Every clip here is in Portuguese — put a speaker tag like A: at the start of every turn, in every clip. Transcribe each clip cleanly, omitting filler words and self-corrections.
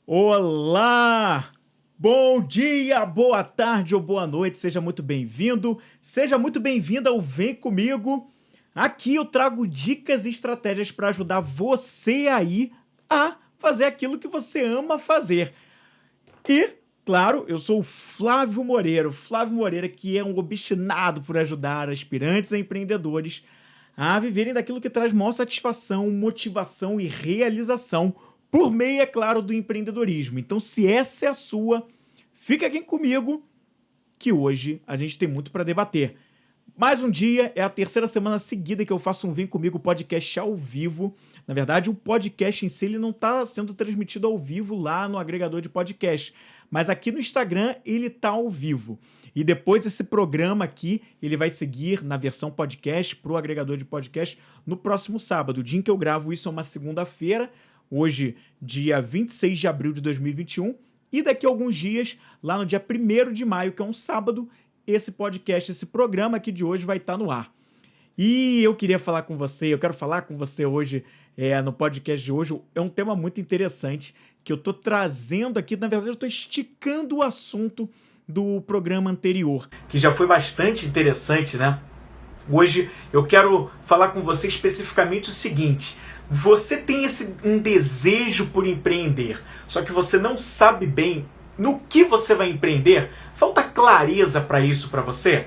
A: Olá! Bom dia, boa tarde ou boa noite, seja muito bem-vindo, seja muito bem-vinda ao Vem Comigo. Aqui eu trago dicas e estratégias para ajudar você aí a fazer aquilo que você ama fazer. E, claro, eu sou o Flávio Moreira que é um obstinado por ajudar aspirantes a empreendedores a viverem daquilo que traz maior satisfação, motivação e realização por meio, é claro, do empreendedorismo. Então, se essa é a sua, fica aqui comigo que hoje a gente tem muito para debater. Mais um dia, é a terceira semana seguida que eu faço um Vem Comigo podcast ao vivo. Na verdade, o podcast em si ele não está sendo transmitido ao vivo lá no agregador de podcast, mas aqui no Instagram ele está ao vivo. E depois esse programa aqui, ele vai seguir na versão podcast para o agregador de podcast no próximo sábado. O dia em que eu gravo isso é uma segunda-feira, hoje, dia 26 de abril de 2021, e daqui a alguns dias, lá no dia 1º de maio, que é um sábado, esse podcast, esse programa aqui de hoje vai estar no ar. E eu quero falar com você hoje, no podcast de hoje, é um tema muito interessante que eu estou trazendo aqui, na verdade eu estou esticando o assunto do programa anterior, que já foi bastante interessante, né? Hoje eu quero falar com você especificamente o seguinte: você tem um desejo por empreender, só que você não sabe bem no que você vai empreender? Falta clareza para isso para você?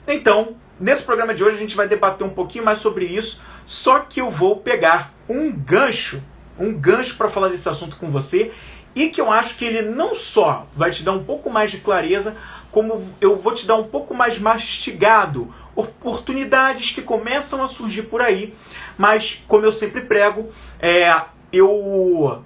A: Então, nesse programa de hoje a gente vai debater um pouquinho mais sobre isso, só que eu vou pegar um gancho para falar desse assunto com você, e que eu acho que ele não só vai te dar um pouco mais de clareza, como eu vou te dar um pouco mais mastigado, oportunidades que começam a surgir por aí, mas como eu sempre prego, eu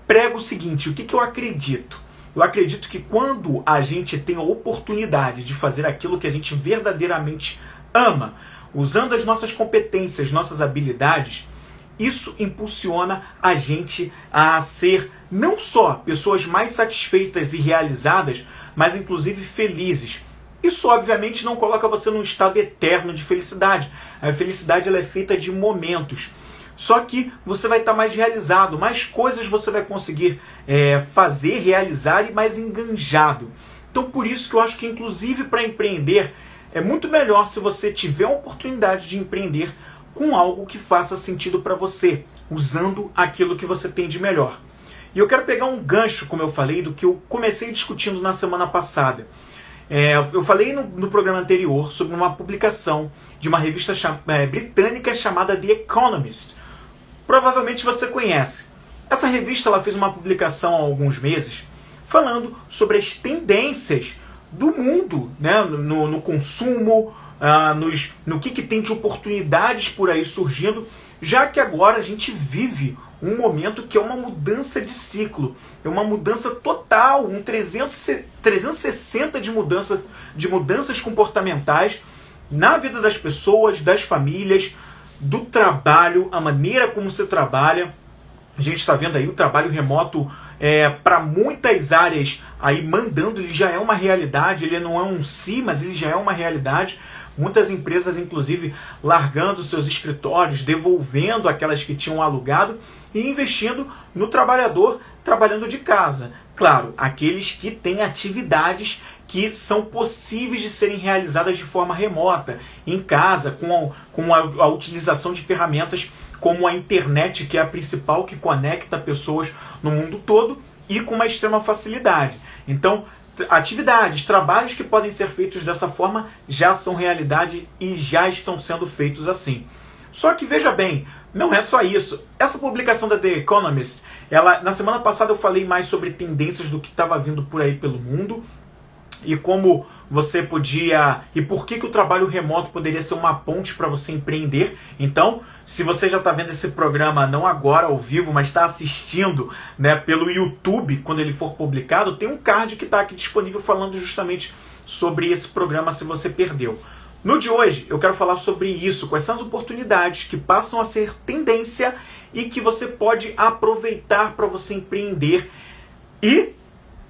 A: prego o seguinte: o que eu acredito? Eu acredito que quando a gente tem a oportunidade de fazer aquilo que a gente verdadeiramente ama, usando as nossas competências, nossas habilidades, isso impulsiona a gente a ser não só pessoas mais satisfeitas e realizadas, mas inclusive felizes. Isso obviamente não coloca você num estado eterno de felicidade. A felicidade ela é feita de momentos. Só que você vai estar mais realizado, mais coisas você vai conseguir fazer, realizar e mais enganjado. Então por isso que eu acho que inclusive para empreender é muito melhor se você tiver a oportunidade de empreender com algo que faça sentido para você, usando aquilo que você tem de melhor. E eu quero pegar um gancho, como eu falei, do que eu comecei discutindo na semana passada. Eu falei no programa anterior sobre uma publicação de uma revista britânica chamada The Economist. Provavelmente você conhece. Essa revista ela fez uma publicação há alguns meses falando sobre as tendências do mundo, né, no consumo, no que tem de oportunidades por aí surgindo, já que agora a gente vive um momento que é uma mudança de ciclo, é uma mudança total, um 360 de mudanças comportamentais na vida das pessoas, das famílias, do trabalho, a maneira como você trabalha. A gente está vendo aí o trabalho remoto para muitas áreas aí mandando, ele já é uma realidade, ele não é um si, mas ele já é uma realidade. Muitas empresas, inclusive, largando seus escritórios, devolvendo aquelas que tinham alugado e investindo no trabalhador trabalhando de casa. Claro, aqueles que têm atividades que são possíveis de serem realizadas de forma remota, em casa, com a utilização de ferramentas como a internet, que é a principal que conecta pessoas no mundo todo, e com uma extrema facilidade. Então, atividades, trabalhos que podem ser feitos dessa forma já são realidade e já estão sendo feitos assim. Só que veja bem, não é só isso. Essa publicação da The Economist, na semana passada eu falei mais sobre tendências do que estava vindo por aí pelo mundo e como você podia, e por que o trabalho remoto poderia ser uma ponte para você empreender. Então, se você já está vendo esse programa, não agora ao vivo, mas está assistindo, né, pelo YouTube, quando ele for publicado, tem um card que está aqui disponível falando justamente sobre esse programa, se você perdeu. No de hoje, eu quero falar sobre isso, quais são as oportunidades que passam a ser tendência e que você pode aproveitar para você empreender. E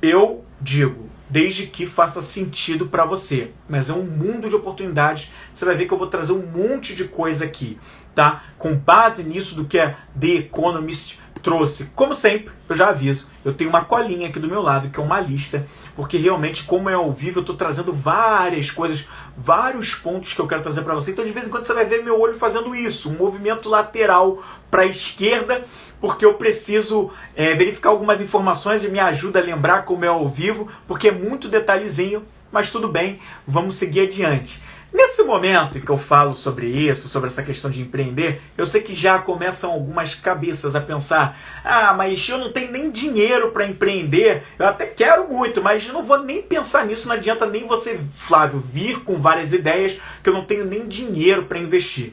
A: eu digo, desde que faça sentido para você. Mas é um mundo de oportunidades. Você vai ver que eu vou trazer um monte de coisa aqui, tá? Com base nisso do que a The Economist trouxe, como sempre, eu já aviso, eu tenho uma colinha aqui do meu lado, que é uma lista, porque realmente, como é ao vivo, eu estou trazendo várias coisas, vários pontos que eu quero trazer para você. Então, de vez em quando, você vai ver meu olho fazendo isso, um movimento lateral para a esquerda, porque eu preciso verificar algumas informações e me ajuda a lembrar como é ao vivo, porque é muito detalhezinho, mas tudo bem, vamos seguir adiante. Nesse momento em que eu falo sobre isso, sobre essa questão de empreender, eu sei que já começam algumas cabeças a pensar: mas eu não tenho nem dinheiro para empreender, eu até quero muito, mas eu não vou nem pensar nisso, não adianta nem você, Flávio, vir com várias ideias que eu não tenho nem dinheiro para investir.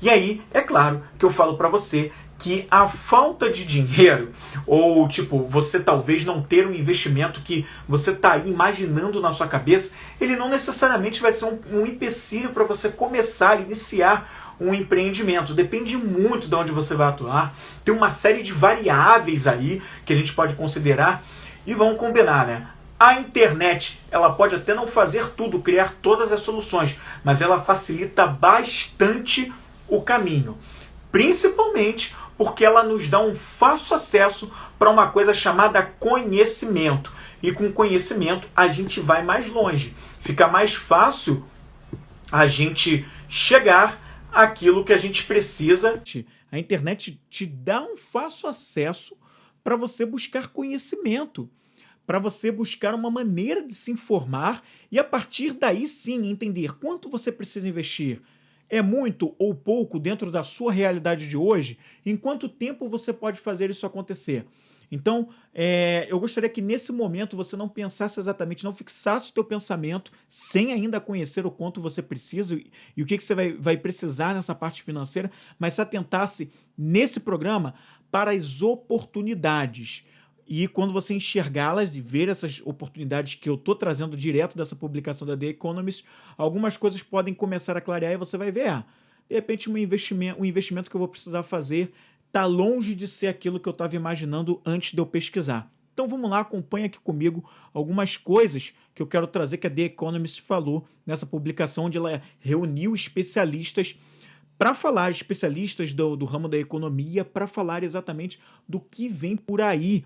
A: E aí, é claro que eu falo para você que a falta de dinheiro, ou tipo, você talvez não ter um investimento que você está aí imaginando na sua cabeça, ele não necessariamente vai ser um empecilho para você começar, iniciar um empreendimento. Depende muito de onde você vai atuar. Tem uma série de variáveis aí que a gente pode considerar e vamos combinar, né? A internet, ela pode até não fazer tudo, criar todas as soluções, mas ela facilita bastante o caminho. Principalmente porque ela nos dá um fácil acesso para uma coisa chamada conhecimento. E com conhecimento a gente vai mais longe. Fica mais fácil a gente chegar àquilo que a gente precisa. A internet te dá um fácil acesso para você buscar conhecimento, para você buscar uma maneira de se informar e a partir daí sim entender quanto você precisa investir. É muito ou pouco dentro da sua realidade de hoje? Em quanto tempo você pode fazer isso acontecer? Então, eu gostaria que nesse momento você não pensasse exatamente, não fixasse o teu pensamento sem ainda conhecer o quanto você precisa e o que você vai precisar nessa parte financeira, mas se atentasse nesse programa para as oportunidades. E quando você enxergá-las e ver essas oportunidades que eu estou trazendo direto dessa publicação da The Economist, algumas coisas podem começar a clarear e você vai ver, de repente um investimento que eu vou precisar fazer está longe de ser aquilo que eu estava imaginando antes de eu pesquisar. Então vamos lá, acompanha aqui comigo algumas coisas que eu quero trazer que a The Economist falou nessa publicação, onde ela reuniu especialistas para falar, especialistas do ramo da economia, para falar exatamente do que vem por aí,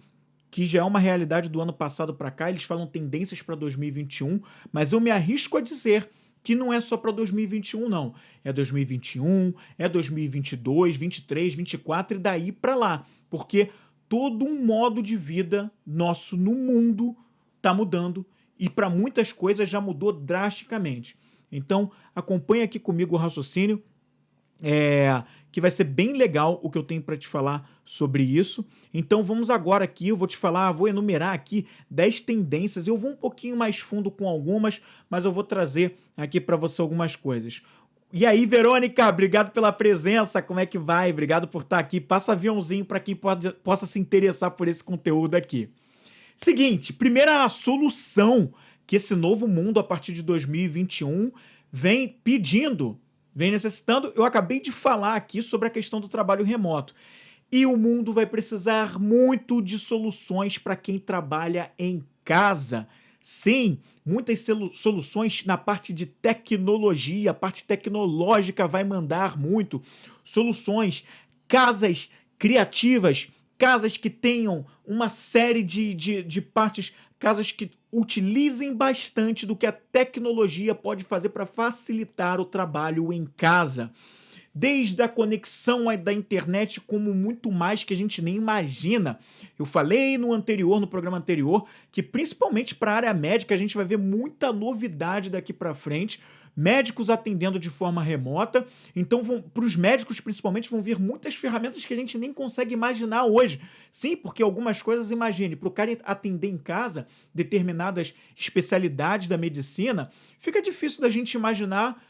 A: que já é uma realidade do ano passado para cá. Eles falam tendências para 2021, mas eu me arrisco a dizer que não é só para 2021, não. É 2021, é 2022, 23, 24 e daí para lá. Porque todo um modo de vida nosso no mundo está mudando e para muitas coisas já mudou drasticamente. Então, acompanha aqui comigo o raciocínio, que vai ser bem legal o que eu tenho para te falar sobre isso. Então vamos agora aqui, eu vou te falar, vou enumerar aqui 10 tendências, eu vou um pouquinho mais fundo com algumas, mas eu vou trazer aqui para você algumas coisas. E aí, Verônica, obrigado pela presença, como é que vai? Obrigado por estar aqui, passa aviãozinho para quem possa se interessar por esse conteúdo aqui. Seguinte, primeira solução que esse novo mundo a partir de 2021 vem pedindo, vem necessitando. Eu acabei de falar aqui sobre a questão do trabalho remoto. E o mundo vai precisar muito de soluções para quem trabalha em casa. Sim, muitas soluções na parte de tecnologia, a parte tecnológica vai mandar muito. Soluções, casas criativas, casas que tenham uma série de partes, casas que utilizem bastante do que a tecnologia pode fazer para facilitar o trabalho em casa. Desde a conexão da internet, como muito mais que a gente nem imagina. Eu falei no programa anterior, que principalmente para a área médica a gente vai ver muita novidade daqui para frente. Médicos atendendo de forma remota. Então, para os médicos, principalmente, vão vir muitas ferramentas que a gente nem consegue imaginar hoje. Sim, porque algumas coisas, imagine, para o cara atender em casa determinadas especialidades da medicina, fica difícil da gente imaginar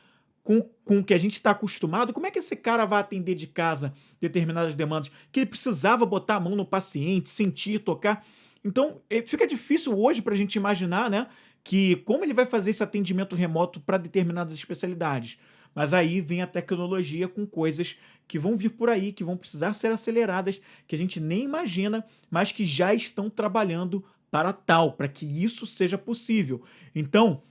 A: com o que a gente está acostumado. Como é que esse cara vai atender de casa determinadas demandas? Que ele precisava botar a mão no paciente, sentir, tocar. Então, fica difícil hoje para a gente imaginar, né? Que como ele vai fazer esse atendimento remoto para determinadas especialidades. Mas aí vem a tecnologia com coisas que vão vir por aí, que vão precisar ser aceleradas, que a gente nem imagina, mas que já estão trabalhando para que isso seja possível. Então,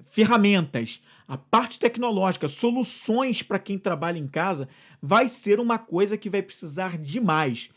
A: ferramentas, a parte tecnológica, soluções para quem trabalha em casa, vai ser uma coisa que vai precisar demais.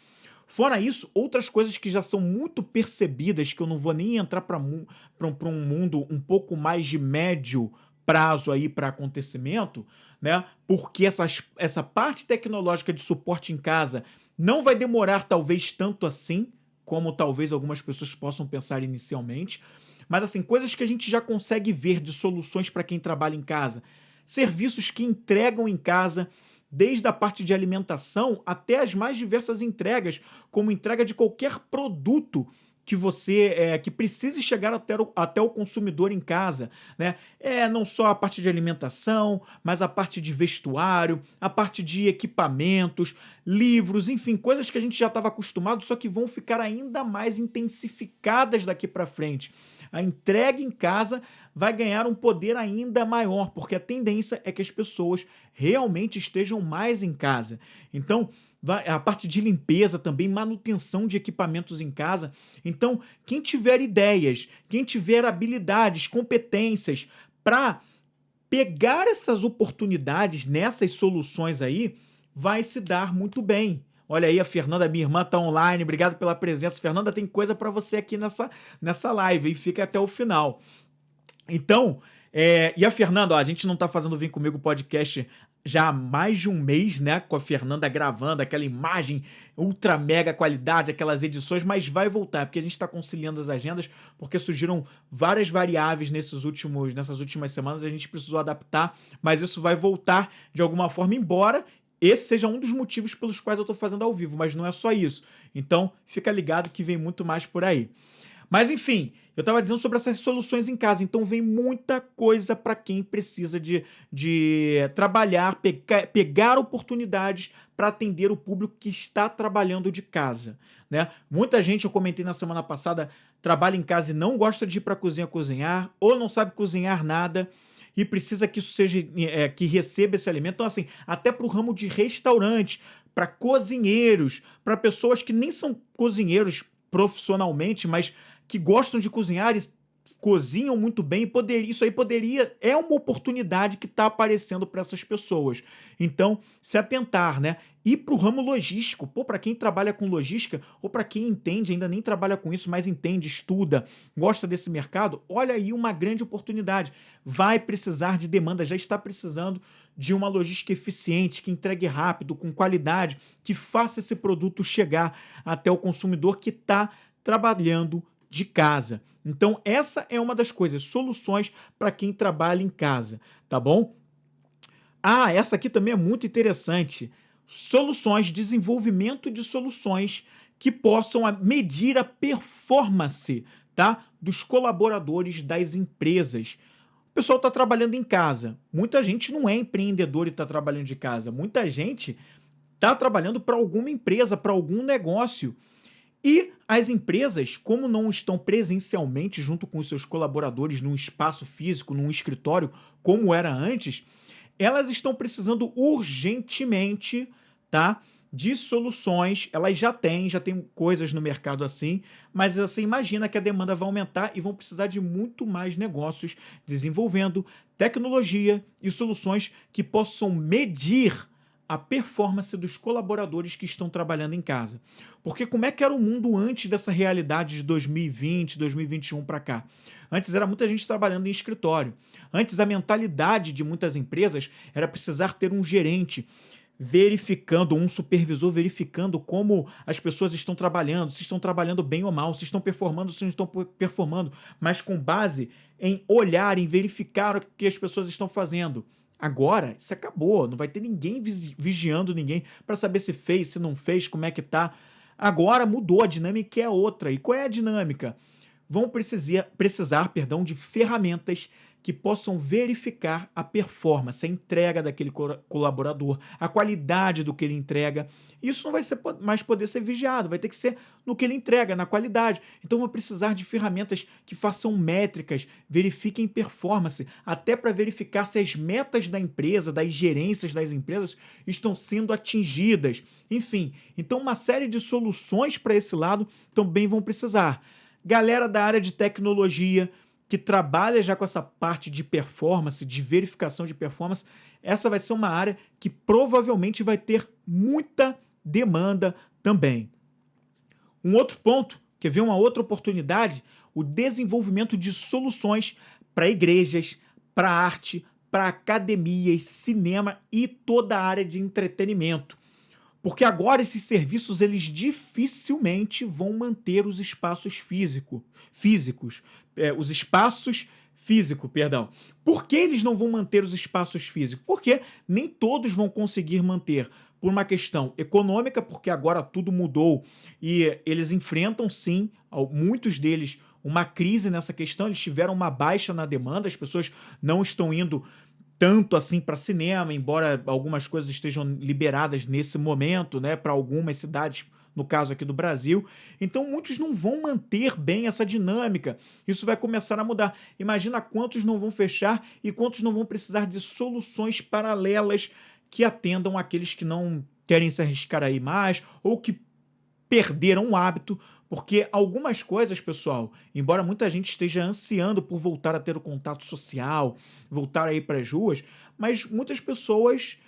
A: Fora isso, outras coisas que já são muito percebidas, que eu não vou nem entrar para um mundo um pouco mais de médio prazo aí para acontecimento, né? Porque essa parte tecnológica de suporte em casa não vai demorar talvez tanto assim, como talvez algumas pessoas possam pensar inicialmente. Mas assim, coisas que a gente já consegue ver de soluções para quem trabalha em casa. Serviços que entregam em casa, desde a parte de alimentação até as mais diversas entregas, como entrega de qualquer produto que que precise chegar até o consumidor em casa, né? Não só a parte de alimentação, mas a parte de vestuário, a parte de equipamentos, livros, enfim, coisas que a gente já estava acostumado, só que vão ficar ainda mais intensificadas daqui para frente. A entrega em casa vai ganhar um poder ainda maior, porque a tendência é que as pessoas realmente estejam mais em casa. Então, a parte de limpeza também, manutenção de equipamentos em casa. Então, quem tiver ideias, quem tiver habilidades, competências para pegar essas oportunidades nessas soluções aí, vai se dar muito bem. Olha aí, a Fernanda, minha irmã, tá online. Obrigado pela presença. Fernanda, tem coisa para você aqui nessa live, e fica até o final. Então, e a Fernanda, ó, a gente não tá fazendo Vem Comigo podcast já há mais de um mês, né? Com a Fernanda gravando aquela imagem ultra mega qualidade, aquelas edições, mas vai voltar, porque a gente está conciliando as agendas, porque surgiram várias variáveis nessas últimas semanas, a gente precisou adaptar, mas isso vai voltar de alguma forma, embora esse seja um dos motivos pelos quais eu tô fazendo ao vivo, mas não é só isso. Então, fica ligado que vem muito mais por aí. Mas enfim, eu estava dizendo sobre essas soluções em casa, então vem muita coisa para quem precisa de trabalhar, pegar oportunidades para atender o público que está trabalhando de casa, né? Muita gente, eu comentei na semana passada, trabalha em casa e não gosta de ir para a cozinha cozinhar, ou não sabe cozinhar nada, e precisa que isso seja, que receba esse alimento. Então, assim, até para o ramo de restaurante, para cozinheiros, para pessoas que nem são cozinheiros profissionalmente, mas que gostam de cozinhar e cozinham muito bem, isso aí é uma oportunidade que está aparecendo para essas pessoas. Então, se atentar, né? E para o ramo logístico, para quem trabalha com logística, ou para quem entende, ainda nem trabalha com isso, mas entende, estuda, gosta desse mercado, olha aí uma grande oportunidade. Vai precisar de demanda, já está precisando de uma logística eficiente, que entregue rápido, com qualidade, que faça esse produto chegar até o consumidor que está trabalhando de casa. Então, essa é uma das coisas, soluções para quem trabalha em casa, tá bom? Essa aqui também é muito interessante. Desenvolvimento de soluções que possam medir a performance, tá, dos colaboradores das empresas. O pessoal está trabalhando em casa. Muita gente não é empreendedor e está trabalhando de casa. Muita gente está trabalhando para alguma empresa, para algum negócio. E as empresas, como não estão presencialmente junto com os seus colaboradores num espaço físico, num escritório, como era antes, elas estão precisando urgentemente, tá, de soluções. Elas já têm coisas no mercado assim, mas você imagina que a demanda vai aumentar e vão precisar de muito mais negócios desenvolvendo tecnologia e soluções que possam medir a performance dos colaboradores que estão trabalhando em casa. Porque como é que era o mundo antes dessa realidade de 2020, 2021 para cá? Antes era muita gente trabalhando em escritório. Antes a mentalidade de muitas empresas era precisar ter um gerente verificando, um supervisor verificando como as pessoas estão trabalhando, se estão trabalhando bem ou mal, se estão performando, se não estão performando, mas com base em olhar, em verificar o que as pessoas estão fazendo. Agora, isso acabou, não vai ter ninguém vigiando ninguém para saber se fez, se não fez, como é que tá. Agora mudou, a dinâmica é outra. E qual é a dinâmica? Vão precisar, de ferramentas que possam verificar a performance, a entrega daquele colaborador, a qualidade do que ele entrega. Isso não vai mais poder ser vigiado, vai ter que ser no que ele entrega, na qualidade. Então vão precisar de ferramentas que façam métricas, verifiquem performance, até para verificar se as metas da empresa, das gerências das empresas estão sendo atingidas. Enfim, então uma série de soluções para esse lado também vão precisar. Galera da área de tecnologia, que trabalha já com essa parte de performance, de verificação de performance, essa vai ser uma área que provavelmente vai ter muita demanda também. Um outro ponto, quer ver uma outra oportunidade? O desenvolvimento de soluções para igrejas, para arte, para academias, cinema e toda a área de entretenimento. Porque agora esses serviços eles dificilmente vão manter os espaços físicos. Os espaços físicos, perdão. Por que eles não vão manter os espaços físicos? Porque nem todos vão conseguir manter. Por uma questão econômica, porque agora tudo mudou e eles enfrentam, sim, muitos deles, uma crise nessa questão. Eles tiveram uma baixa na demanda, as pessoas não estão indo tanto assim para cinema, embora algumas coisas estejam liberadas nesse momento, né, para algumas cidades, no caso aqui do Brasil. Então muitos não vão manter bem essa dinâmica. Isso vai começar a mudar. Imagina quantos não vão fechar e quantos não vão precisar de soluções paralelas que atendam aqueles que não querem se arriscar aí mais ou que perderam o hábito, porque algumas coisas, pessoal, embora muita gente esteja ansiando por voltar a ter o contato social, voltar aí para as ruas, mas muitas pessoas,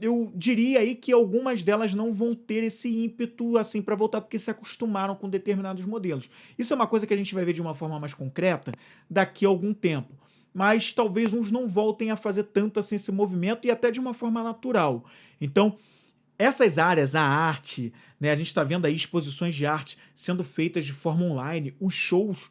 A: eu diria aí que algumas delas não vão ter esse ímpeto assim para voltar porque se acostumaram com determinados modelos. Isso é uma coisa que a gente vai ver de uma forma mais concreta daqui a algum tempo. Mas talvez uns não voltem a fazer tanto assim esse movimento e até de uma forma natural. Então, essas áreas, a arte, né, a gente está vendo aí exposições de arte sendo feitas de forma online, os shows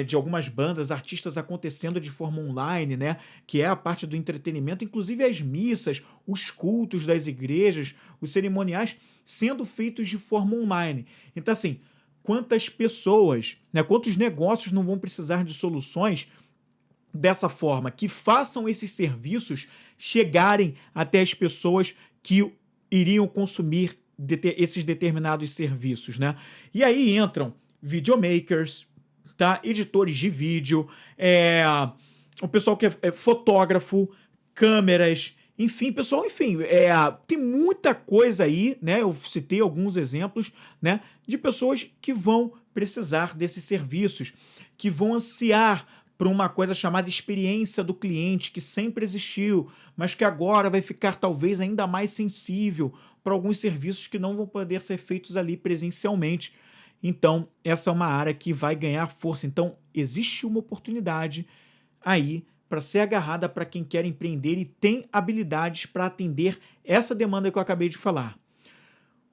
A: de algumas bandas, artistas acontecendo de forma online, né, que é a parte do entretenimento, inclusive as missas, os cultos das igrejas, os cerimoniais sendo feitos de forma online. Então, assim, quantas pessoas, né, quantos negócios não vão precisar de soluções dessa forma, que façam esses serviços chegarem até as pessoas que iriam consumir esses determinados serviços, né? E aí entram videomakers, tá? Editores de vídeo, o pessoal que é fotógrafo, câmeras, enfim, pessoal, tem muita coisa aí, né? Eu citei alguns exemplos, né? De pessoas que vão precisar desses serviços, que vão ansiar por uma coisa chamada experiência do cliente, que sempre existiu, mas que agora vai ficar talvez ainda mais sensível para alguns serviços que não vão poder ser feitos ali presencialmente. Então, essa é uma área que vai ganhar força. Então, existe uma oportunidade aí para ser agarrada para quem quer empreender e tem habilidades para atender essa demanda que eu acabei de falar.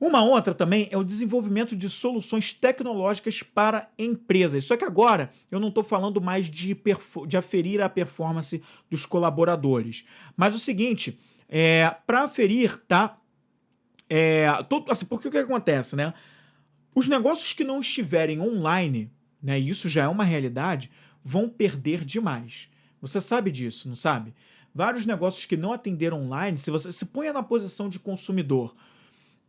A: Uma outra também é o desenvolvimento de soluções tecnológicas para empresas. Só que agora eu não estou falando mais de aferir a performance dos colaboradores. Mas o seguinte, para aferir, tá? Assim, porque o que acontece, né? Os negócios que não estiverem online, né? E isso já é uma realidade, vão perder demais. Você sabe disso, não sabe? Vários negócios que não atenderam online, se você se ponha na posição de consumidor.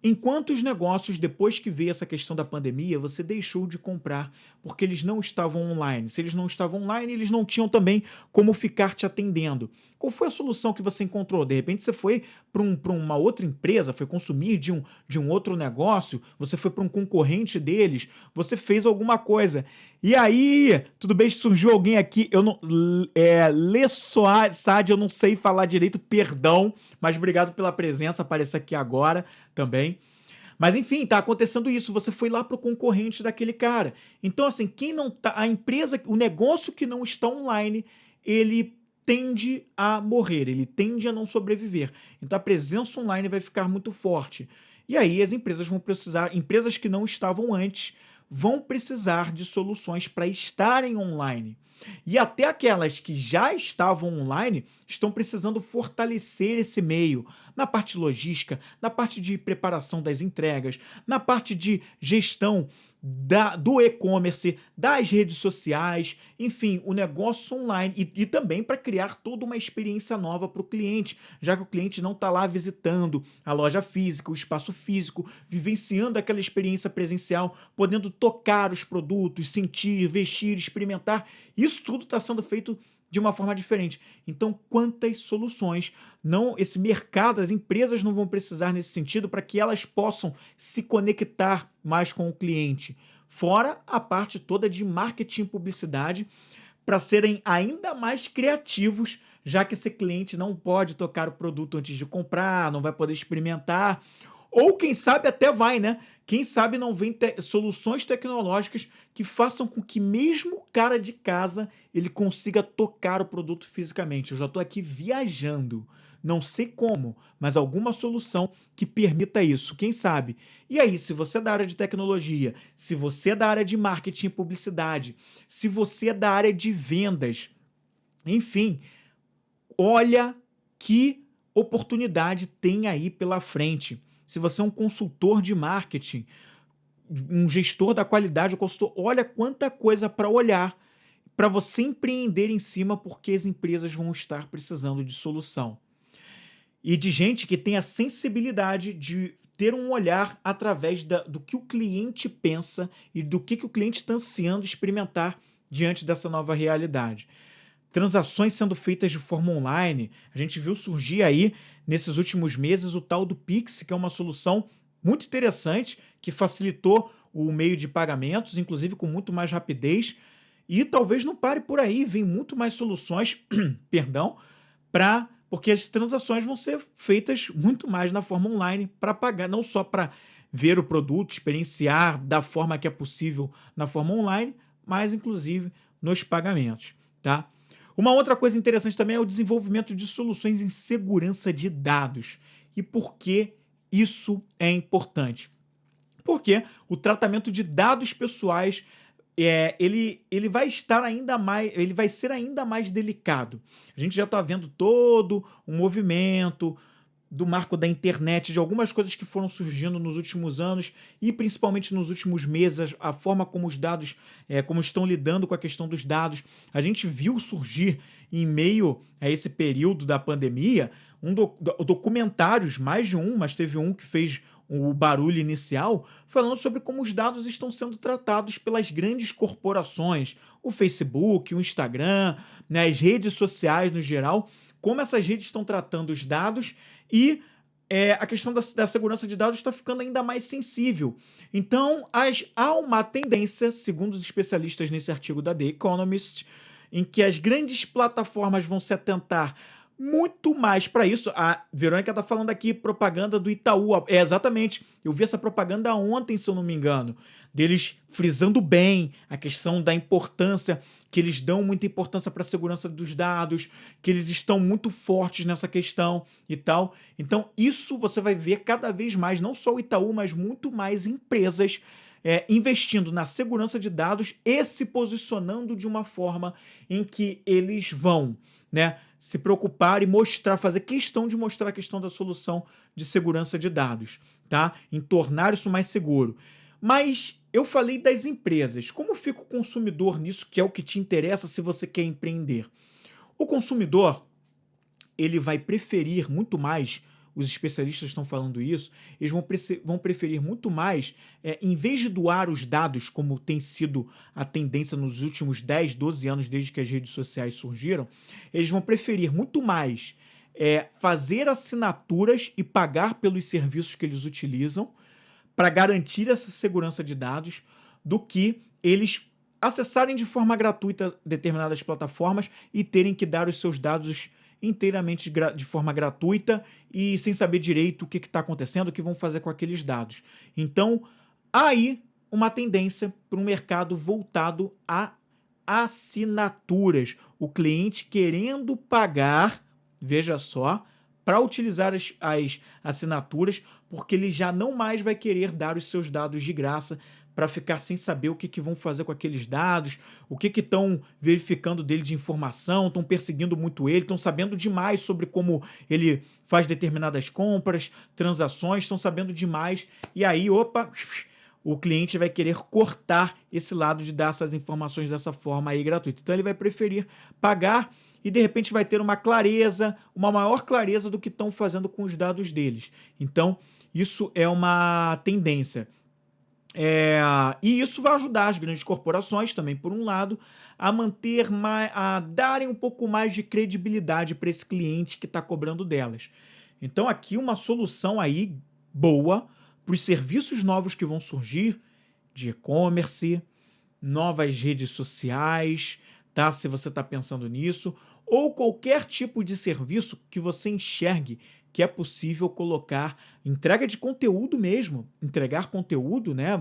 A: Enquanto os negócios, depois que veio essa questão da pandemia, você deixou de comprar porque eles não estavam online. Se eles não estavam online, eles não tinham também como ficar te atendendo. Qual foi a solução que você encontrou? De repente você foi para uma outra empresa, foi consumir de um outro negócio, você foi para um concorrente deles, você fez alguma coisa. E aí, tudo bem, surgiu alguém aqui, eu não. Lê Sad, eu não sei falar direito, perdão, mas obrigado pela presença, apareça aqui agora também. Mas enfim, tá acontecendo isso, você foi lá pro concorrente daquele cara. Então assim, quem não tá, a empresa, o negócio que não está online, ele tende a morrer, ele tende a não sobreviver. Então a presença online vai ficar muito forte. E aí as empresas vão precisar, empresas que não estavam antes, vão precisar de soluções para estarem online. E até aquelas que já estavam online estão precisando fortalecer esse meio na parte logística, na parte de preparação das entregas, na parte de gestão do e-commerce, das redes sociais, enfim, o negócio online e também para criar toda uma experiência nova para o cliente, já que o cliente não está lá visitando a loja física, o espaço físico, vivenciando aquela experiência presencial, podendo tocar os produtos, sentir, vestir, experimentar. Isso tudo está sendo feito de uma forma diferente. Então, quantas soluções esse mercado, as empresas não vão precisar nesse sentido para que elas possam se conectar mais com o cliente? Fora a parte toda de marketing e publicidade para serem ainda mais criativos, já que esse cliente não pode tocar o produto antes de comprar, não vai poder experimentar. Ou quem sabe até vai, né? Quem sabe não vem soluções tecnológicas que façam com que mesmo o cara de casa ele consiga tocar o produto fisicamente. Eu já estou aqui viajando. Não sei como, mas alguma solução que permita isso. Quem sabe? E aí, se você é da área de tecnologia, se você é da área de marketing e publicidade, se você é da área de vendas, enfim, olha que oportunidade tem aí pela frente. Se você é um consultor de marketing, um gestor da qualidade, um consultor, olha quanta coisa para olhar para você empreender em cima, porque as empresas vão estar precisando de solução. E de gente que tem a sensibilidade de ter um olhar através do que o cliente pensa e do que o cliente está ansiando experimentar diante dessa nova realidade. Transações sendo feitas de forma online, a gente viu surgir aí nesses últimos meses o tal do Pix, que é uma solução muito interessante, que facilitou o meio de pagamentos, inclusive com muito mais rapidez, e talvez não pare por aí, vem muito mais soluções, perdão, porque as transações vão ser feitas muito mais na forma online para pagar, não só para ver o produto, experienciar da forma que é possível na forma online, mas inclusive nos pagamentos, tá? Uma outra coisa interessante também é o desenvolvimento de soluções em segurança de dados. E por que isso é importante? Porque o tratamento de dados pessoais ele vai estar ainda mais, ele vai ser ainda mais delicado. A gente já está vendo todo um movimento do marco da internet, de algumas coisas que foram surgindo nos últimos anos e principalmente nos últimos meses, a forma como os dados, como estão lidando com a questão dos dados. A gente viu surgir em meio a esse período da pandemia documentários, mais de um, mas teve um que fez o barulho inicial, falando sobre como os dados estão sendo tratados pelas grandes corporações, o Facebook, o Instagram, né, as redes sociais no geral, como essas redes estão tratando os dados e a questão da segurança de dados está ficando ainda mais sensível. Então, há uma tendência, segundo os especialistas nesse artigo da The Economist, em que as grandes plataformas vão se atentar muito mais para isso. A Verônica está falando aqui propaganda do Itaú. Exatamente. Eu vi essa propaganda ontem, se eu não me engano, deles frisando bem a questão da importância, que eles dão muita importância para a segurança dos dados, que eles estão muito fortes nessa questão e tal. Então, isso você vai ver cada vez mais, não só o Itaú, mas muito mais empresas investindo na segurança de dados e se posicionando de uma forma em que eles vão, né, se preocupar e mostrar, fazer questão de mostrar a questão da solução de segurança de dados, tá? Em tornar isso mais seguro. Mas eu falei das empresas. Como fica o consumidor nisso, que é o que te interessa se você quer empreender? O consumidor, ele vai preferir muito mais, os especialistas estão falando isso, eles vão preferir muito mais, em vez de doar os dados, como tem sido a tendência nos últimos 10, 12 anos, desde que as redes sociais surgiram, eles vão preferir muito mais fazer assinaturas e pagar pelos serviços que eles utilizam para garantir essa segurança de dados, do que eles acessarem de forma gratuita determinadas plataformas e terem que dar os seus dados inteiramente de forma gratuita e sem saber direito o que está acontecendo, o que vão fazer com aqueles dados. Então, há aí uma tendência para um mercado voltado a assinaturas. O cliente querendo pagar, veja só, para utilizar as assinaturas, porque ele já não mais vai querer dar os seus dados de graça para ficar sem saber o que vão fazer com aqueles dados, o que estão verificando dele de informação, estão perseguindo muito ele, estão sabendo demais sobre como ele faz determinadas compras, transações, estão sabendo demais, e aí, opa, o cliente vai querer cortar esse lado de dar essas informações dessa forma aí gratuita. Então ele vai preferir pagar e de repente vai ter uma clareza, uma maior clareza do que estão fazendo com os dados deles. Então, isso é uma tendência. E isso vai ajudar as grandes corporações também, por um lado, a darem um pouco mais de credibilidade para esse cliente que está cobrando delas. Então, aqui uma solução aí boa para os serviços novos que vão surgir, de e-commerce, novas redes sociais, tá? Se você está pensando nisso, ou qualquer tipo de serviço que você enxergue que é possível colocar entrega de conteúdo mesmo, entregar conteúdo, né,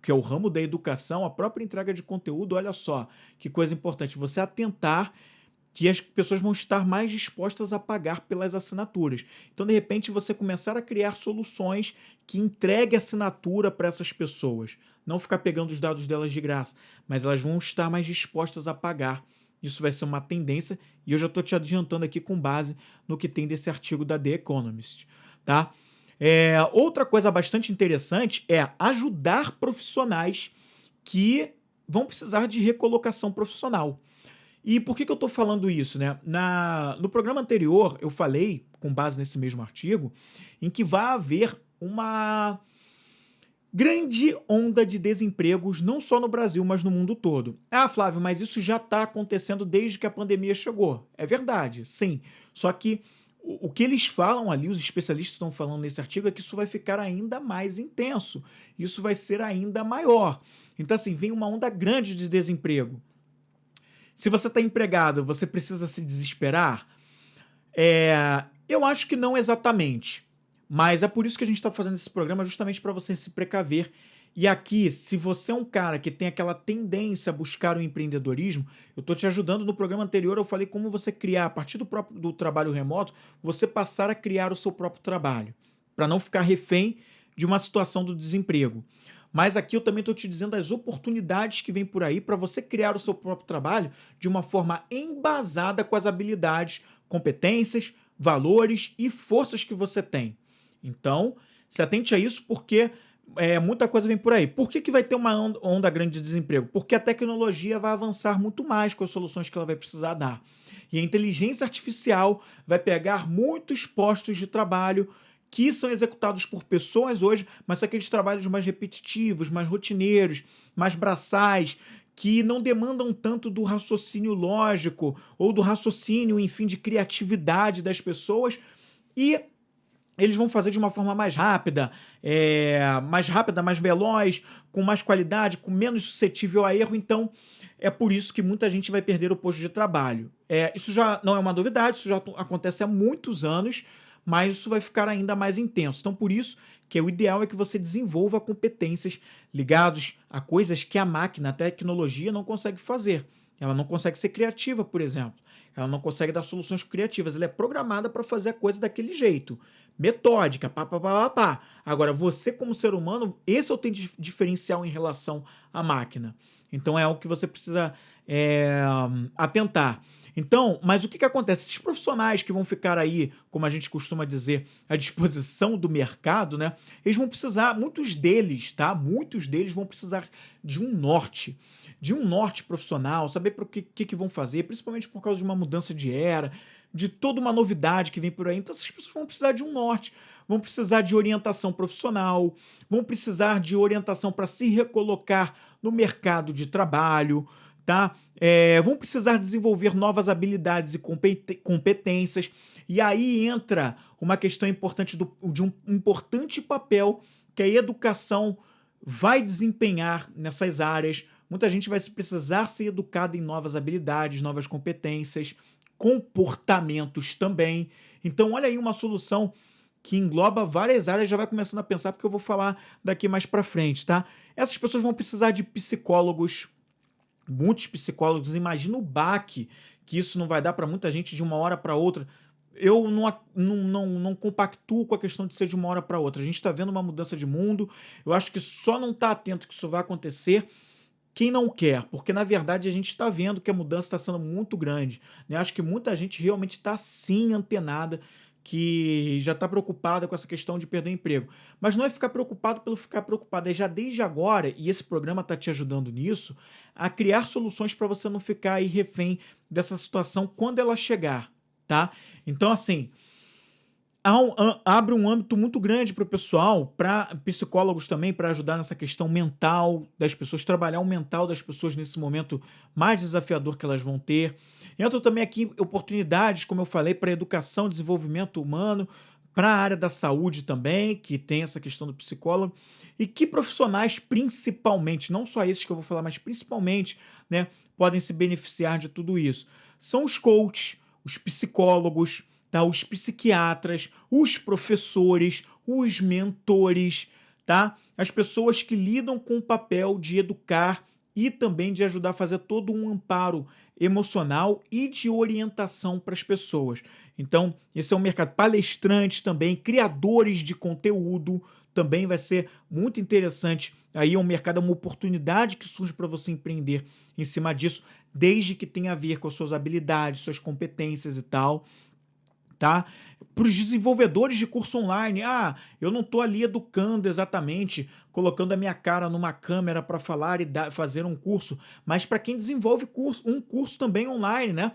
A: que é o ramo da educação, a própria entrega de conteúdo. Olha só que coisa importante, você atentar que as pessoas vão estar mais dispostas a pagar pelas assinaturas. Então, de repente, você começar a criar soluções que entreguem assinatura para essas pessoas. Não ficar pegando os dados delas de graça, mas elas vão estar mais dispostas a pagar. Isso vai ser uma tendência e eu já estou te adiantando aqui com base no que tem desse artigo da The Economist, tá? Outra coisa bastante interessante é ajudar profissionais que vão precisar de recolocação profissional. E por que eu estou falando isso, né? No programa anterior, eu falei, com base nesse mesmo artigo, em que vai haver uma grande onda de desempregos, não só no Brasil, mas no mundo todo. Ah, Flávio, mas isso já está acontecendo desde que a pandemia chegou. É verdade, sim. Só que o que eles falam ali, os especialistas estão falando nesse artigo, é que isso vai ficar ainda mais intenso. Isso vai ser ainda maior. Então, assim, vem uma onda grande de desemprego. Se você está empregado, você precisa se desesperar? Eu acho que não exatamente. Mas é por isso que a gente está fazendo esse programa, justamente para você se precaver. E aqui, se você é um cara que tem aquela tendência a buscar o empreendedorismo, eu estou te ajudando. No programa anterior eu falei como você criar, a partir do trabalho remoto, você passar a criar o seu próprio trabalho, para não ficar refém de uma situação do desemprego. Mas aqui eu também estou te dizendo as oportunidades que vêm por aí para você criar o seu próprio trabalho de uma forma embasada com as habilidades, competências, valores e forças que você tem. Então, se atente a isso porque muita coisa vem por aí. Por que vai ter uma onda grande de desemprego? Porque a tecnologia vai avançar muito mais com as soluções que ela vai precisar dar. E a inteligência artificial vai pegar muitos postos de trabalho que são executados por pessoas hoje, mas são aqueles trabalhos mais repetitivos, mais rotineiros, mais braçais, que não demandam tanto do raciocínio lógico ou do raciocínio, enfim, de criatividade das pessoas, e eles vão fazer de uma forma mais rápida, mais veloz, com mais qualidade, com menos suscetível a erro. Então, é por isso que muita gente vai perder o posto de trabalho. Isso já não é uma novidade, isso já acontece há muitos anos, mas isso vai ficar ainda mais intenso. Então, por isso que o ideal é que você desenvolva competências ligadas a coisas que a máquina, a tecnologia não consegue fazer. Ela não consegue ser criativa, por exemplo. Ela não consegue dar soluções criativas. Ela é programada para fazer a coisa daquele jeito. Metódica, pá. Agora, você como ser humano, esse é o teu diferencial em relação à máquina. Então, é algo que você precisa atentar. Então, mas o que acontece? Esses profissionais que vão ficar aí, como a gente costuma dizer, à disposição do mercado, né? Eles vão precisar, muitos deles vão precisar de um norte profissional, saber para o que vão fazer, principalmente por causa de uma mudança de era, de toda uma novidade que vem por aí. Então, essas pessoas vão precisar de um norte, vão precisar de orientação profissional, vão precisar de orientação para se recolocar no mercado de trabalho, tá? Vão precisar desenvolver novas habilidades e competências. E aí entra uma questão importante de um importante papel que a educação vai desempenhar nessas áreas. Muita gente vai precisar ser educada em novas habilidades, novas competências, comportamentos também. Então, olha aí uma solução que engloba várias áreas, já vai começando a pensar, porque eu vou falar daqui mais para frente, tá? Essas pessoas vão precisar de psicólogos, muitos psicólogos. Imagina o baque que isso não vai dar para muita gente de uma hora para outra. Eu não compactuo com a questão de ser de uma hora para outra. A gente está vendo uma mudança de mundo. Eu acho que só não está atento que isso vai acontecer quem não quer, porque na verdade a gente está vendo que a mudança está sendo muito grande, né? Acho que muita gente realmente está sim antenada, que já está preocupada com essa questão de perder o emprego. Mas não é ficar preocupado pelo ficar preocupado, é já desde agora, e esse programa está te ajudando nisso, a criar soluções para você não ficar aí refém dessa situação quando ela chegar, tá? Então, assim, abre um âmbito muito grande para o pessoal, para psicólogos também, para ajudar nessa questão mental das pessoas, trabalhar o mental das pessoas nesse momento mais desafiador que elas vão ter. Entram também aqui oportunidades, como eu falei, para educação, desenvolvimento humano, para a área da saúde também, que tem essa questão do psicólogo. E que profissionais, principalmente, não só esses que eu vou falar, mas principalmente, né, podem se beneficiar de tudo isso? São os coaches, os psicólogos, tá? Os psiquiatras, os professores, os mentores, tá? As pessoas que lidam com o papel de educar e também de ajudar a fazer todo um amparo emocional e de orientação para as pessoas. Então, esse é um mercado. Palestrantes também, criadores de conteúdo, também vai ser muito interessante. Aí é um mercado, é uma oportunidade que surge para você empreender em cima disso, desde que tenha a ver com as suas habilidades, suas competências e tal, tá? Para os desenvolvedores de curso online, eu não estou ali educando exatamente, colocando a minha cara numa câmera para falar e fazer um curso, mas para quem desenvolve um curso também online, né?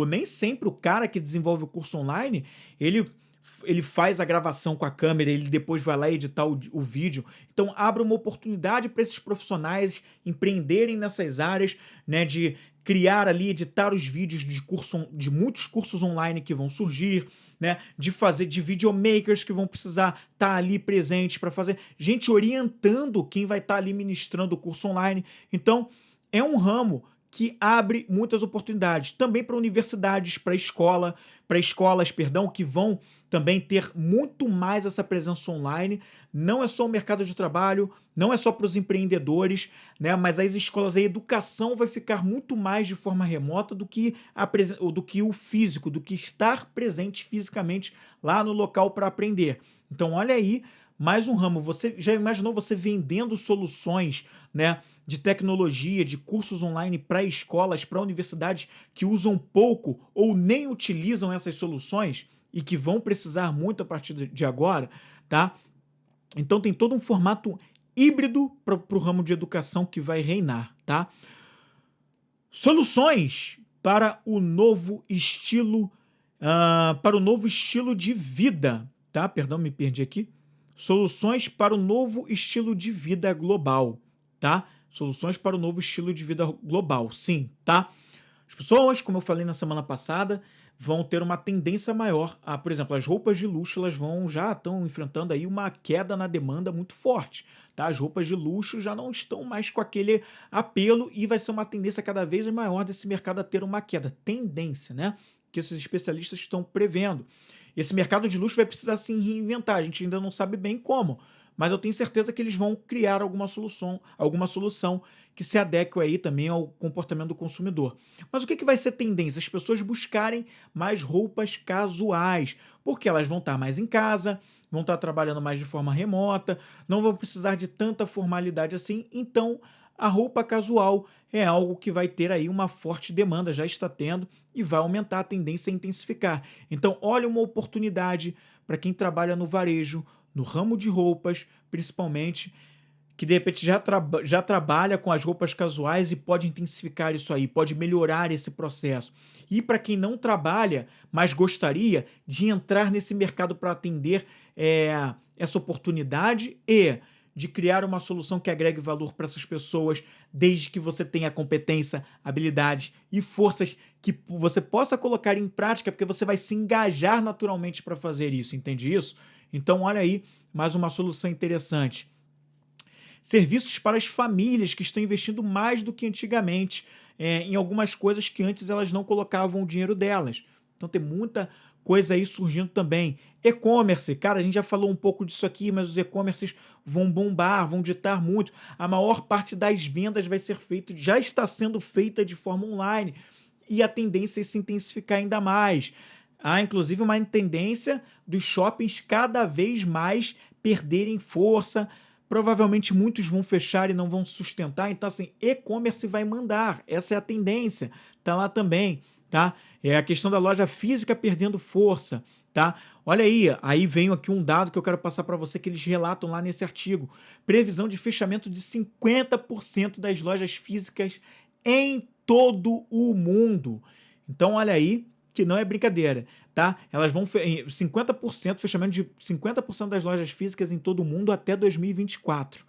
A: Nem sempre o cara que desenvolve o curso online, ele faz a gravação com a câmera, ele depois vai lá editar o vídeo. Então, abre uma oportunidade para esses profissionais empreenderem nessas áreas, né, de criar ali, editar os vídeos de muitos cursos online que vão surgir, né, de videomakers que vão precisar estar ali presentes para fazer, gente orientando quem vai estar ali ministrando o curso online. Então, é um ramo que abre muitas oportunidades, também para universidades, para escolas, perdão, que vão também ter muito mais essa presença online. Não é só o mercado de trabalho, não é só para os empreendedores, né? Mas as escolas, a educação vai ficar muito mais de forma remota do que o físico, do que estar presente fisicamente lá no local para aprender. Então, olha aí, mais um ramo. Você já imaginou você vendendo soluções, né, de tecnologia, de cursos online para escolas, para universidades que usam pouco ou nem utilizam essas soluções e que vão precisar muito a partir de agora, tá? Então tem todo um formato híbrido para o ramo de educação que vai reinar, tá? Soluções para o novo estilo, de vida, tá? Perdão, me perdi aqui. Soluções para o novo estilo de vida global, tá? Soluções para o novo estilo de vida global, sim, tá? As pessoas, como eu falei na semana passada, vão ter uma tendência maior a, por exemplo, as roupas de luxo, já estão enfrentando aí uma queda na demanda muito forte, tá? As roupas de luxo já não estão mais com aquele apelo e vai ser uma tendência cada vez maior desse mercado a ter uma queda. Tendência, né? Que esses especialistas estão prevendo. Esse mercado de luxo vai precisar se reinventar, a gente ainda não sabe bem como, mas eu tenho certeza que eles vão criar alguma solução que se adeque aí também ao comportamento do consumidor. Mas o que vai ser tendência? As pessoas buscarem mais roupas casuais, porque elas vão estar mais em casa, vão estar trabalhando mais de forma remota, não vão precisar de tanta formalidade assim, então a roupa casual é algo que vai ter aí uma forte demanda, já está tendo, e vai aumentar a tendência a intensificar. Então, olha uma oportunidade para quem trabalha no varejo, no ramo de roupas, principalmente, que de repente já trabalha com as roupas casuais e pode intensificar isso aí, pode melhorar esse processo. E para quem não trabalha, mas gostaria de entrar nesse mercado para atender essa oportunidade e de criar uma solução que agregue valor para essas pessoas, desde que você tenha competência, habilidades e forças que você possa colocar em prática, porque você vai se engajar naturalmente para fazer isso, entende isso? Então, olha aí, mais uma solução interessante. Serviços para as famílias que estão investindo mais do que antigamente em algumas coisas que antes elas não colocavam o dinheiro delas. Então tem muita coisa aí surgindo também. E-commerce, cara, a gente já falou um pouco disso aqui, mas os e-commerces vão bombar, vão ditar muito. A maior parte das vendas vai ser feita, já está sendo feita de forma online e a tendência é se intensificar ainda mais. Há, inclusive, uma tendência dos shoppings cada vez mais perderem força. Provavelmente muitos vão fechar e não vão sustentar. Então, assim, e-commerce vai mandar. Essa é a tendência. Tá lá também, tá? É a questão da loja física perdendo força, tá? Olha aí vem aqui um dado que eu quero passar para você que eles relatam lá nesse artigo. Previsão de fechamento de 50% das lojas físicas em todo o mundo. Então, olha aí, que não é brincadeira, tá? Elas vão 50%, fechamento de 50% das lojas físicas em todo o mundo até 2024.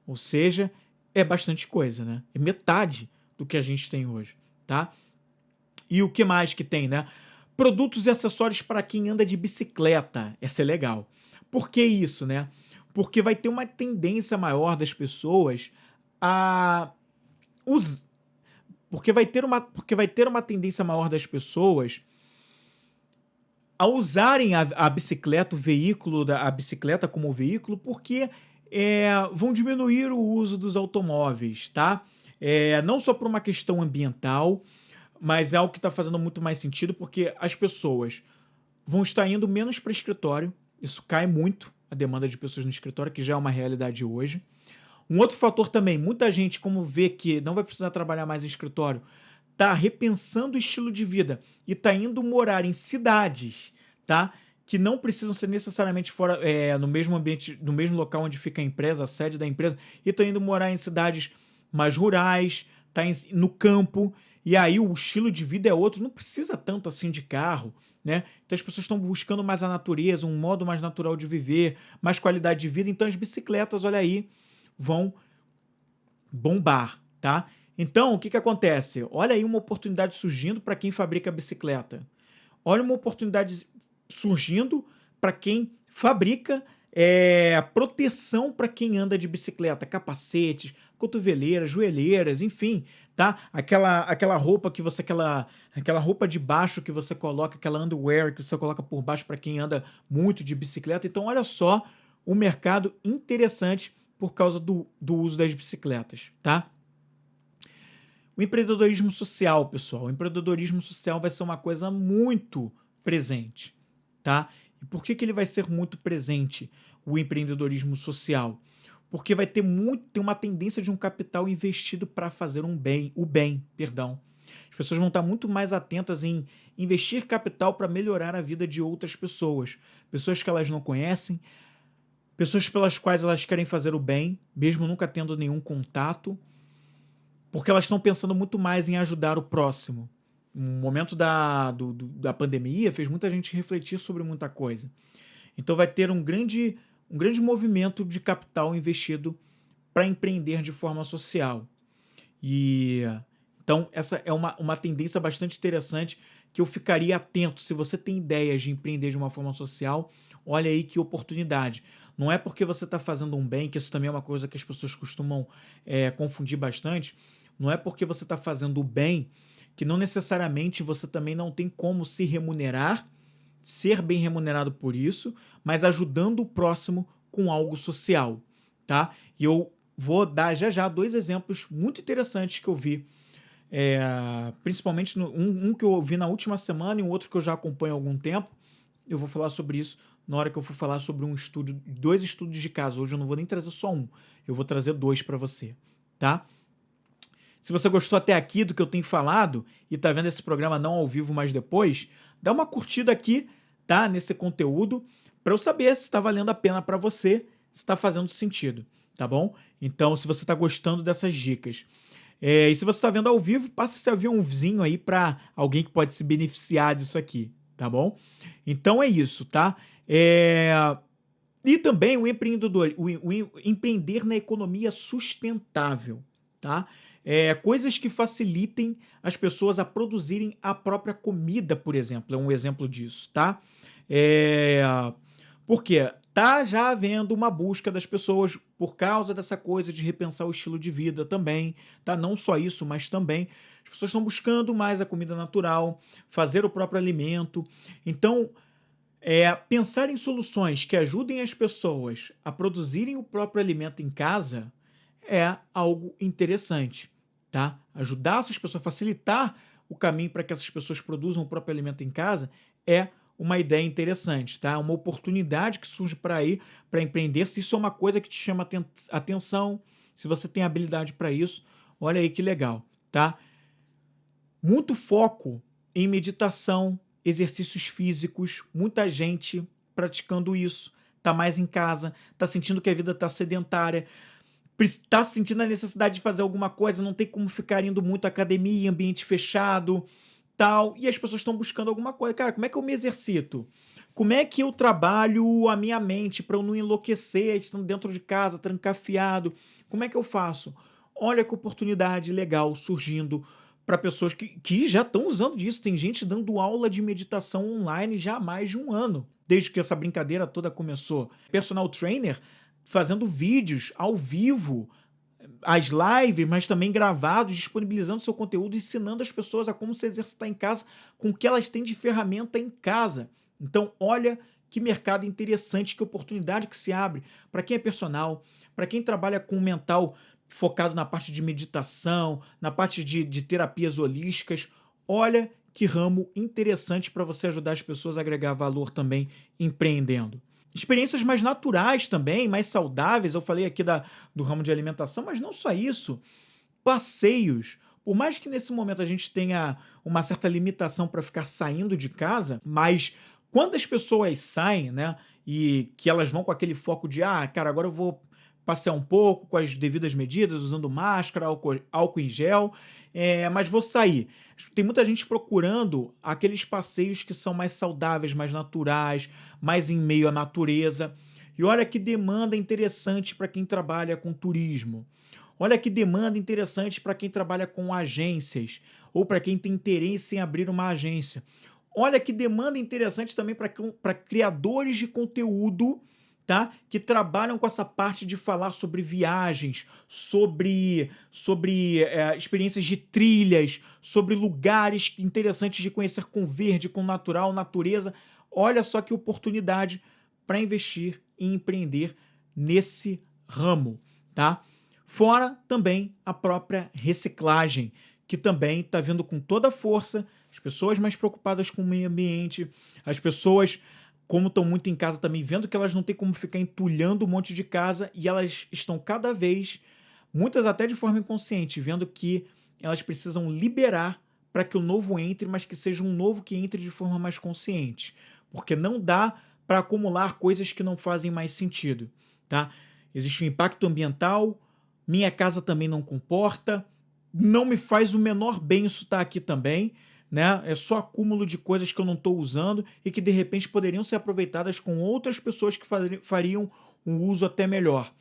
A: Ou seja, é bastante coisa, né? É metade do que a gente tem hoje, tá? E o que mais que tem, né? Produtos e acessórios para quem anda de bicicleta. Essa é legal. Por que isso, né? Porque vai ter uma tendência maior das pessoas a porque vai ter uma tendência maior das pessoas a usarem a bicicleta, a bicicleta como veículo, porque vão diminuir o uso dos automóveis, tá? Não só por uma questão ambiental, mas é algo que está fazendo muito mais sentido, porque as pessoas vão estar indo menos para o escritório. Isso cai muito a demanda de pessoas no escritório, que já é uma realidade hoje. Um outro fator também, muita gente, como vê que não vai precisar trabalhar mais em escritório, tá repensando o estilo de vida e tá indo morar em cidades, tá? Que não precisam ser necessariamente fora, no mesmo ambiente, no mesmo local onde fica a empresa, a sede da empresa, e tá indo morar em cidades mais rurais, no campo, e aí o estilo de vida é outro, não precisa tanto assim de carro, né? Então as pessoas estão buscando mais a natureza, um modo mais natural de viver, mais qualidade de vida, então as bicicletas, olha aí, vão bombar, tá? Então, o que que acontece? Olha aí uma oportunidade surgindo para quem fabrica bicicleta. Olha uma oportunidade surgindo para quem fabrica proteção para quem anda de bicicleta, capacetes, cotoveleiras, joelheiras, enfim, tá? Aquela roupa que você, aquela roupa de baixo que você coloca, aquela underwear que você coloca por baixo para quem anda muito de bicicleta. Então, olha só um mercado interessante por causa do uso das bicicletas, tá? O empreendedorismo social, pessoal, o empreendedorismo social vai ser uma coisa muito presente, tá? E por que que ele vai ser muito presente, o empreendedorismo social? Porque tem uma tendência de um capital investido para fazer o bem, perdão. As pessoas vão estar muito mais atentas em investir capital para melhorar a vida de outras pessoas que elas não conhecem, pessoas pelas quais elas querem fazer o bem, mesmo nunca tendo nenhum contato, porque elas estão pensando muito mais em ajudar o próximo. O momento da pandemia fez muita gente refletir sobre muita coisa. Então vai ter um grande movimento de capital investido para empreender de forma social. E então essa é uma tendência bastante interessante que eu ficaria atento. Se você tem ideias de empreender de uma forma social, olha aí que oportunidade. Não é porque você está fazendo um bem, que isso também é uma coisa que as pessoas costumam confundir bastante, não é porque você está fazendo o bem que não necessariamente você também não tem como se remunerar, ser bem remunerado por isso, mas ajudando o próximo com algo social, tá? E eu vou dar já 2 exemplos muito interessantes que eu vi, principalmente um que eu vi na última semana e um outro que eu já acompanho há algum tempo. Eu vou falar sobre isso na hora que eu for falar sobre 2 estudos de caso. Hoje eu não vou nem trazer só um, eu vou trazer 2 para você, tá? Se você gostou até aqui do que eu tenho falado e tá vendo esse programa não ao vivo, mas depois, dá uma curtida aqui, tá? Nesse conteúdo, para eu saber se está valendo a pena para você, se está fazendo sentido, tá bom? Então, se você está gostando dessas dicas. E se você está vendo ao vivo, passa esse aviãozinho aí para alguém que pode se beneficiar disso aqui, tá bom? Então é isso, tá? E também o empreender na economia sustentável, tá? Coisas que facilitem as pessoas a produzirem a própria comida, por exemplo, é um exemplo disso, tá? Porque tá já havendo uma busca das pessoas por causa dessa coisa de repensar o estilo de vida também, tá? Não só isso, mas também as pessoas estão buscando mais a comida natural, fazer o próprio alimento. Então, pensar em soluções que ajudem as pessoas a produzirem o próprio alimento em casa é algo interessante, tá? Ajudar essas pessoas, facilitar o caminho para que essas pessoas produzam o próprio alimento em casa é uma ideia interessante, tá? É uma oportunidade que surge para aí, para empreender. Se isso é uma coisa que te chama atenção, se você tem habilidade para isso, olha aí que legal, tá? Muito foco em meditação, exercícios físicos, muita gente praticando isso, tá mais em casa, tá sentindo que a vida tá sedentária, tá sentindo a necessidade de fazer alguma coisa, não tem como ficar indo muito à academia, ambiente fechado, tal, e as pessoas estão buscando alguma coisa. Cara, como é que eu me exercito? Como é que eu trabalho a minha mente para eu não enlouquecer, estando dentro de casa, trancafiado? Como é que eu faço? Olha que oportunidade legal surgindo para pessoas que já estão usando disso. Tem gente dando aula de meditação online já há mais de um ano, desde que essa brincadeira toda começou. Personal trainer fazendo vídeos ao vivo, as lives, mas também gravados, disponibilizando seu conteúdo, ensinando as pessoas a como se exercitar em casa com o que elas têm de ferramenta em casa, Então, olha que mercado interessante, que oportunidade que se abre para quem é personal, para quem trabalha com mental focado na parte de meditação, na parte de terapias holísticas. Olha que ramo interessante para você ajudar as pessoas a agregar valor também empreendendo. Experiências mais naturais também, mais saudáveis. Eu falei aqui do ramo de alimentação, mas não só isso. Passeios. Por mais que nesse momento a gente tenha uma certa limitação para ficar saindo de casa, mas quando as pessoas saem, né, e que elas vão com aquele foco de, cara, agora eu vou passear um pouco com as devidas medidas, usando máscara, álcool em gel, mas vou sair. Tem muita gente procurando aqueles passeios que são mais saudáveis, mais naturais, mais em meio à natureza. E olha que demanda interessante para quem trabalha com turismo. Olha que demanda interessante para quem trabalha com agências ou para quem tem interesse em abrir uma agência. Olha que demanda interessante também para criadores de conteúdo, tá? Que trabalham com essa parte de falar sobre viagens, sobre experiências de trilhas, sobre lugares interessantes de conhecer com verde, com natural, natureza. Olha só que oportunidade para investir e empreender nesse ramo, tá? Fora também a própria reciclagem, que também está vindo com toda a força, as pessoas mais preocupadas com o meio ambiente, as pessoas, como estão muito em casa também, vendo que elas não têm como ficar entulhando um monte de casa e elas estão cada vez, muitas até de forma inconsciente, vendo que elas precisam liberar para que o novo entre, mas que seja um novo que entre de forma mais consciente, porque não dá para acumular coisas que não fazem mais sentido, tá? Existe um impacto ambiental, minha casa também não comporta, não me faz o menor bem isso estar aqui também, né? É só acúmulo de coisas que eu não estou usando e que de repente poderiam ser aproveitadas com outras pessoas que fariam um uso até melhor.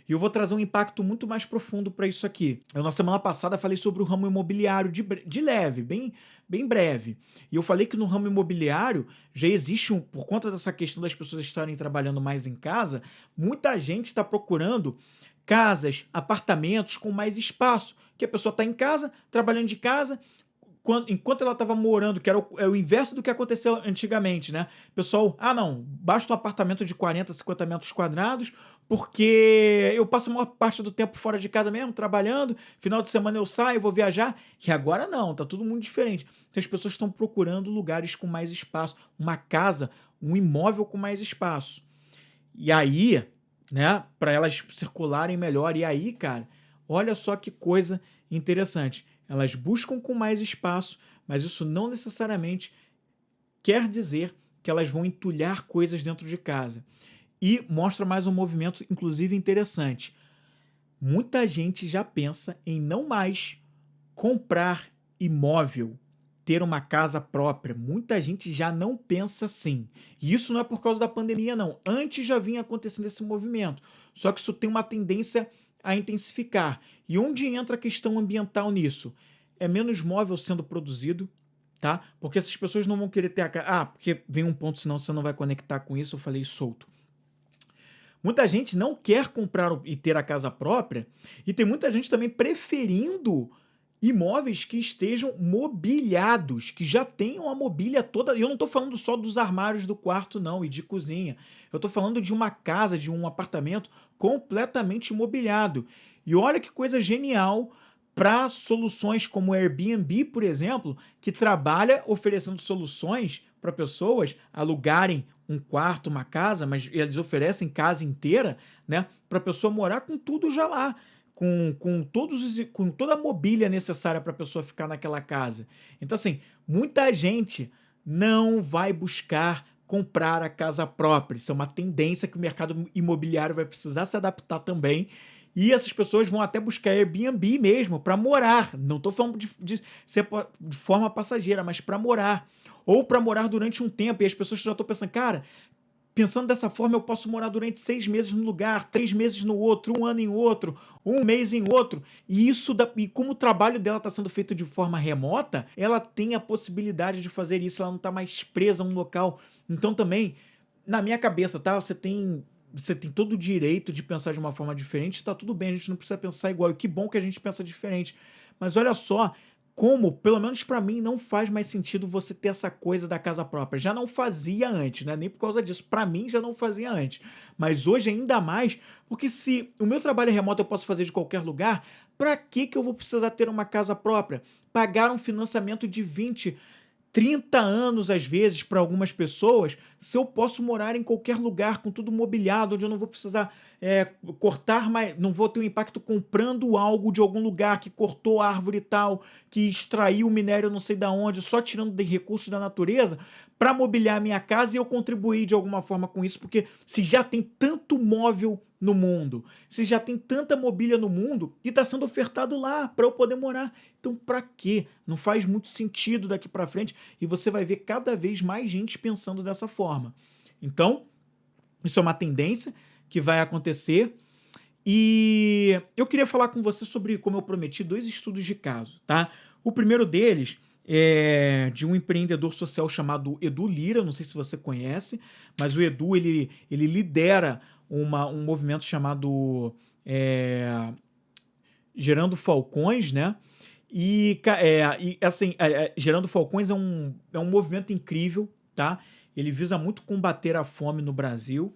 A: E eu vou trazer um impacto muito mais profundo para isso aqui. Eu, na semana passada, falei sobre o ramo imobiliário de leve, bem breve. E eu falei que no ramo imobiliário já existe, por conta dessa questão das pessoas estarem trabalhando mais em casa, muita gente está procurando casas, apartamentos com mais espaço, que a pessoa está em casa, trabalhando de casa, enquanto ela estava morando, que era o inverso do que aconteceu antigamente, né? Pessoal, não, basta um apartamento de 40, 50 metros quadrados, porque eu passo a maior parte do tempo fora de casa mesmo, trabalhando, final de semana eu saio, vou viajar, e agora não, tá tudo muito diferente. Então as pessoas estão procurando lugares com mais espaço, uma casa, um imóvel com mais espaço. E aí, né, para elas circularem melhor. E aí, cara, olha só que coisa interessante. Elas buscam com mais espaço, mas isso não necessariamente quer dizer que elas vão entulhar coisas dentro de casa. E mostra mais um movimento, inclusive, interessante. Muita gente já pensa em não mais comprar imóvel, ter uma casa própria. Muita gente já não pensa assim. E isso não é por causa da pandemia, não. Antes já vinha acontecendo esse movimento. Só que isso tem uma tendência a intensificar. E onde entra a questão ambiental nisso? É menos móvel sendo produzido, tá? Porque essas pessoas não vão querer ter a casa. Porque vem um ponto, senão você não vai conectar com isso. Eu falei solto. Muita gente não quer comprar e ter a casa própria. E tem muita gente também preferindo imóveis que estejam mobiliados, que já tenham a mobília toda. E eu não estou falando só dos armários do quarto, não, e de cozinha. Eu estou falando de uma casa, de um apartamento completamente mobiliado. E olha que coisa genial para soluções como o Airbnb, por exemplo, que trabalha oferecendo soluções para pessoas alugarem um quarto, uma casa, mas eles oferecem casa inteira, né, para a pessoa morar com tudo já lá. Com toda a mobília necessária para a pessoa ficar naquela casa. Então, assim, muita gente não vai buscar comprar a casa própria. Isso é uma tendência que o mercado imobiliário vai precisar se adaptar também. E essas pessoas vão até buscar Airbnb mesmo para morar. Não estou falando de forma passageira, mas para morar. Ou para morar durante um tempo. E as pessoas já estão pensando, cara, pensando dessa forma, eu posso morar durante 6 meses num lugar, 3 meses no outro, 1 ano em outro, 1 mês em outro. E como o trabalho dela está sendo feito de forma remota, ela tem a possibilidade de fazer isso, ela não está mais presa a um local. Então também, na minha cabeça, tá? Você tem todo o direito de pensar de uma forma diferente, tá tudo bem, a gente não precisa pensar igual. E que bom que a gente pensa diferente. Mas olha só como, pelo menos para mim, não faz mais sentido você ter essa coisa da casa própria. Já não fazia antes, né? Nem por causa disso. Para mim já não fazia antes. Mas hoje ainda mais, porque se o meu trabalho remoto eu posso fazer de qualquer lugar, para que eu vou precisar ter uma casa própria? Pagar um financiamento de 20, 30 anos, às vezes, para algumas pessoas, se eu posso morar em qualquer lugar, com tudo mobiliado, onde eu não vou precisar cortar, mais, não vou ter um impacto comprando algo de algum lugar que cortou a árvore e tal, que extraiu o minério não sei da onde, só tirando de recursos da natureza, para mobiliar a minha casa e eu contribuir de alguma forma com isso, porque se já tem tanto móvel no mundo, se já tem tanta mobília no mundo e está sendo ofertado lá para eu poder morar, então para quê? Não faz muito sentido daqui para frente e você vai ver cada vez mais gente pensando dessa forma. Então, isso é uma tendência que vai acontecer e eu queria falar com você sobre, como eu prometi, 2 estudos de caso, tá? O primeiro deles é de um empreendedor social chamado Edu Lyra, não sei se você conhece, mas o Edu, ele lidera um movimento chamado Gerando Falcões, né? Assim, Gerando Falcões é um movimento incrível, tá? Ele visa muito combater a fome no Brasil.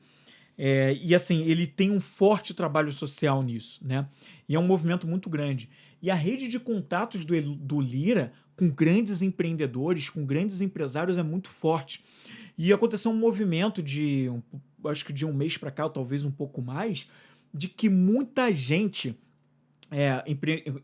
A: E assim, ele tem um forte trabalho social nisso, né? E é um movimento muito grande. E a rede de contatos do Lyra com grandes empreendedores, com grandes empresários é muito forte. E aconteceu um movimento acho que de um mês para cá, ou talvez um pouco mais, de que muita gente,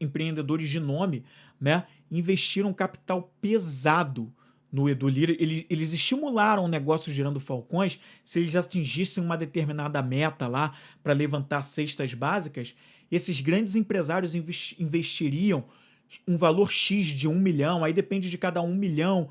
A: empreendedores de nome, né, investiram capital pesado no Edu Lyra. Eles estimularam o negócio Gerando Falcões se eles atingissem uma determinada meta lá para levantar cestas básicas. Esses grandes empresários investiriam um valor X de 1 milhão, aí depende de cada 1 milhão,